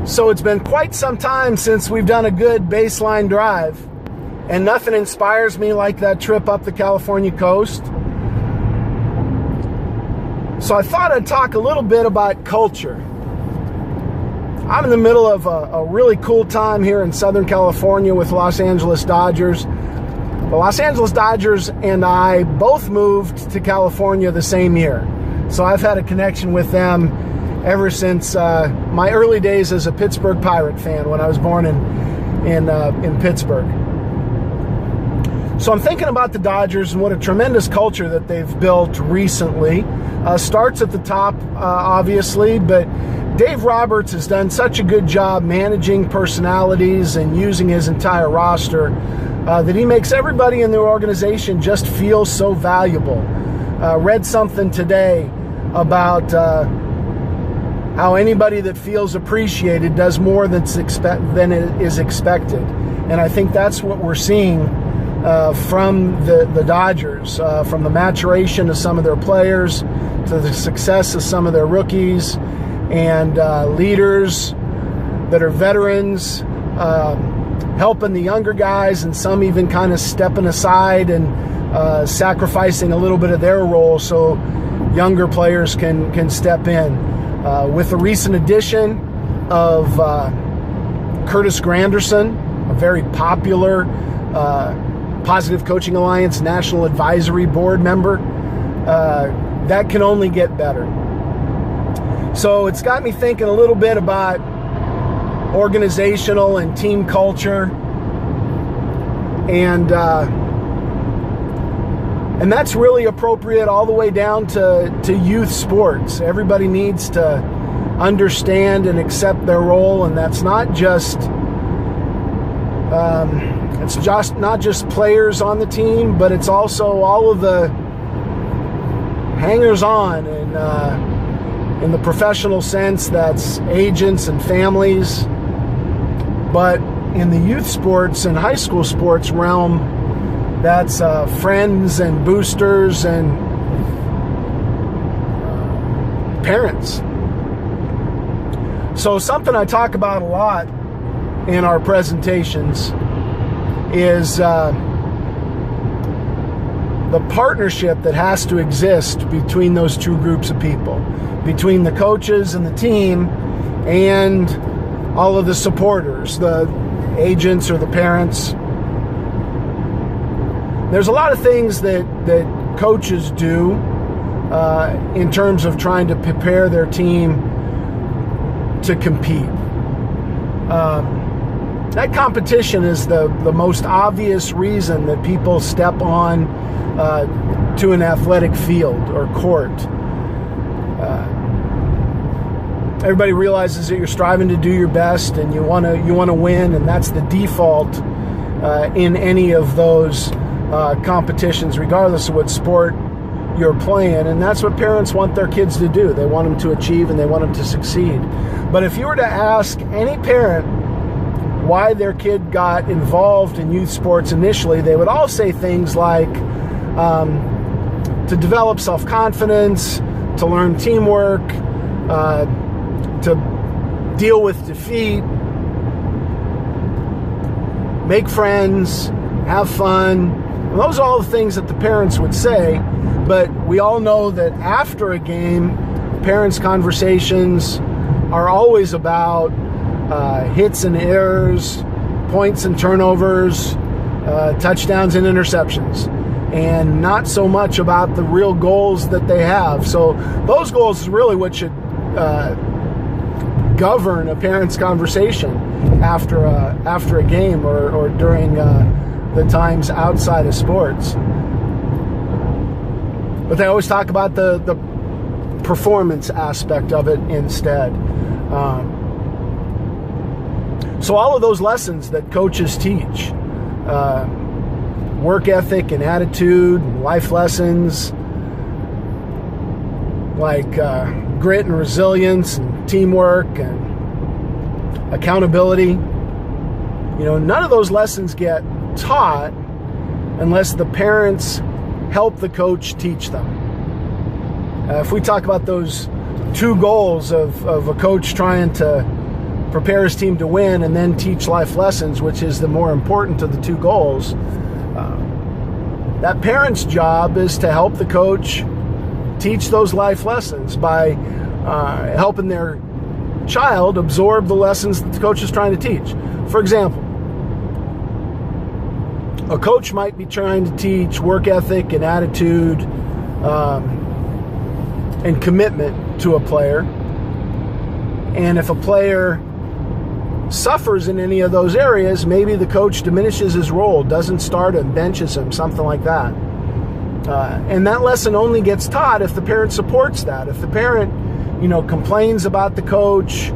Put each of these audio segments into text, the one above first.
So it's been quite some time since we've done a good baseline drive, and nothing inspires me like that trip up the California coast. So I thought I'd talk a little bit about culture. I'm in the middle of a really cool time here in Southern California with Los Angeles Dodgers. The Los Angeles Dodgers and I both moved to California the same year. So I've had a connection with them ever since my early days as a Pittsburgh Pirate fan when I was born in Pittsburgh. So I'm thinking about the Dodgers and what a tremendous culture that they've built recently. Starts at the top, obviously, but Dave Roberts has done such a good job managing personalities and using his entire roster that he makes everybody in the organization just feel so valuable. Read something today about how anybody that feels appreciated does more than is expected. And I think that's what we're seeing from the Dodgers, from the maturation of some of their players to the success of some of their rookies and leaders that are veterans, helping the younger guys, and some even kind of stepping aside and sacrificing a little bit of their role so younger players can step in. With the recent addition of Curtis Granderson, a very popular Positive Coaching Alliance National Advisory Board member, that can only get better. So it's got me thinking a little bit about organizational and team culture, and that's really appropriate all the way down to youth sports. Everybody needs to understand and accept their role, and that's not just not just players on the team, but it's also all of the hangers-on and in the professional sense, that's agents and families. But in the youth sports and high school sports realm, that's friends and boosters and parents. So something I talk about a lot in our presentations is the partnership that has to exist between those two groups of people, between the coaches and the team and all of the supporters, the agents or the parents. There's a lot of things that coaches do in terms of trying to prepare their team to compete. That competition is the most obvious reason that people step on to an athletic field or court. Everybody realizes that you're striving to do your best and you want to win, and that's the default in any of those competitions, regardless of what sport you're playing. And that's what parents want their kids to do. They want them to achieve and they want them to succeed. But if you were to ask any parent why their kid got involved in youth sports initially, they would all say things like to develop self-confidence, to learn teamwork, to deal with defeat, make friends, have fun. And those are all the things that the parents would say, but we all know that after a game, parents' conversations are always about hits and errors, points and turnovers, touchdowns and interceptions, and not so much about the real goals that they have. So those goals is really what should govern a parent's conversation after a game or during the times outside of sports. But they always talk about the performance aspect of it instead. So all of those lessons that coaches teach, work ethic and attitude, and life lessons like grit and resilience and teamwork and accountability, none of those lessons get taught unless the parents help the coach teach them. If we talk about those two goals of a coach trying to prepare his team to win and then teach life lessons, which is the more important of the two goals. That parent's job is to help the coach teach those life lessons by helping their child absorb the lessons that the coach is trying to teach. For example, a coach might be trying to teach work ethic and attitude and commitment to a player. And if a player suffers in any of those areas, maybe the coach diminishes his role, doesn't start him, benches him, something like that. And that lesson only gets taught if the parent supports that. If the parent, complains about the coach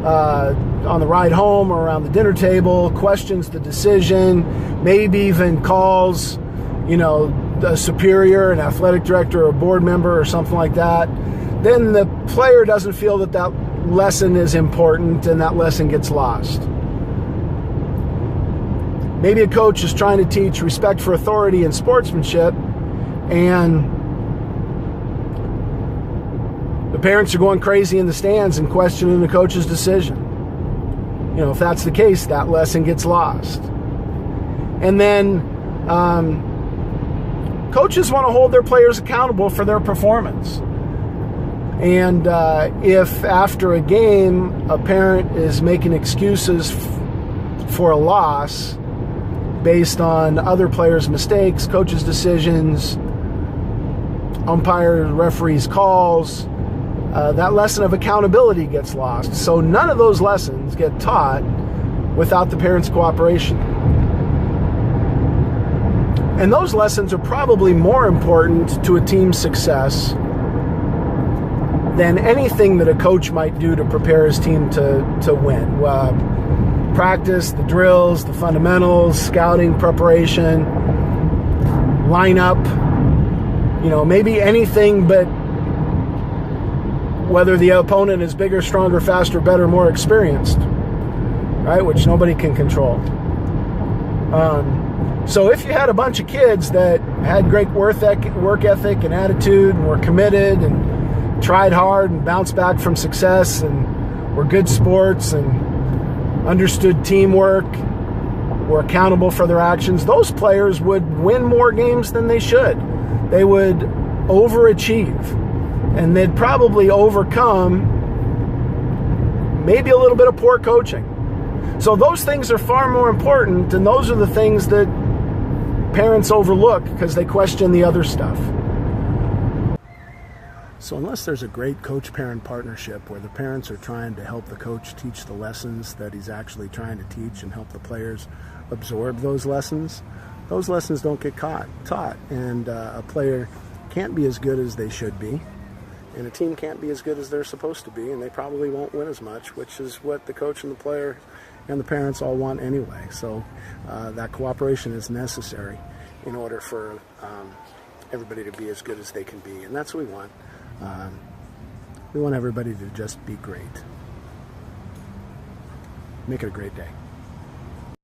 on the ride home or around the dinner table, questions the decision, maybe even calls, the superior, an athletic director or a board member or something like that, then the player doesn't feel that that lesson is important and that lesson gets lost. Maybe a coach is trying to teach respect for authority and sportsmanship, and the parents are going crazy in the stands and questioning the coach's decision. If that's the case, that lesson gets lost. And then coaches want to hold their players accountable for their performance. And if after a game a parent is making excuses for a loss based on other players' mistakes, coaches' decisions, umpire, referees' calls, that lesson of accountability gets lost. So none of those lessons get taught without the parents' cooperation. And those lessons are probably more important to a team's success than anything that a coach might do to prepare his team to win. Practice, the drills, the fundamentals, scouting, preparation, lineup, maybe anything but whether the opponent is bigger, stronger, faster, better, more experienced, right? Which nobody can control. So if you had a bunch of kids that had great work ethic and attitude and were committed and tried hard and bounced back from success and were good sports and understood teamwork, were accountable for their actions, those players would win more games than they should. They would overachieve, and they'd probably overcome maybe a little bit of poor coaching. So those things are far more important, and those are the things that parents overlook because they question the other stuff. So unless there's a great coach-parent partnership where the parents are trying to help the coach teach the lessons that he's actually trying to teach and help the players absorb those lessons don't get taught. And a player can't be as good as they should be, and a team can't be as good as they're supposed to be, and they probably won't win as much, which is what the coach and the player and the parents all want anyway. So that cooperation is necessary in order for everybody to be as good as they can be, and that's what we want. We want everybody to just be great. Make it a great day.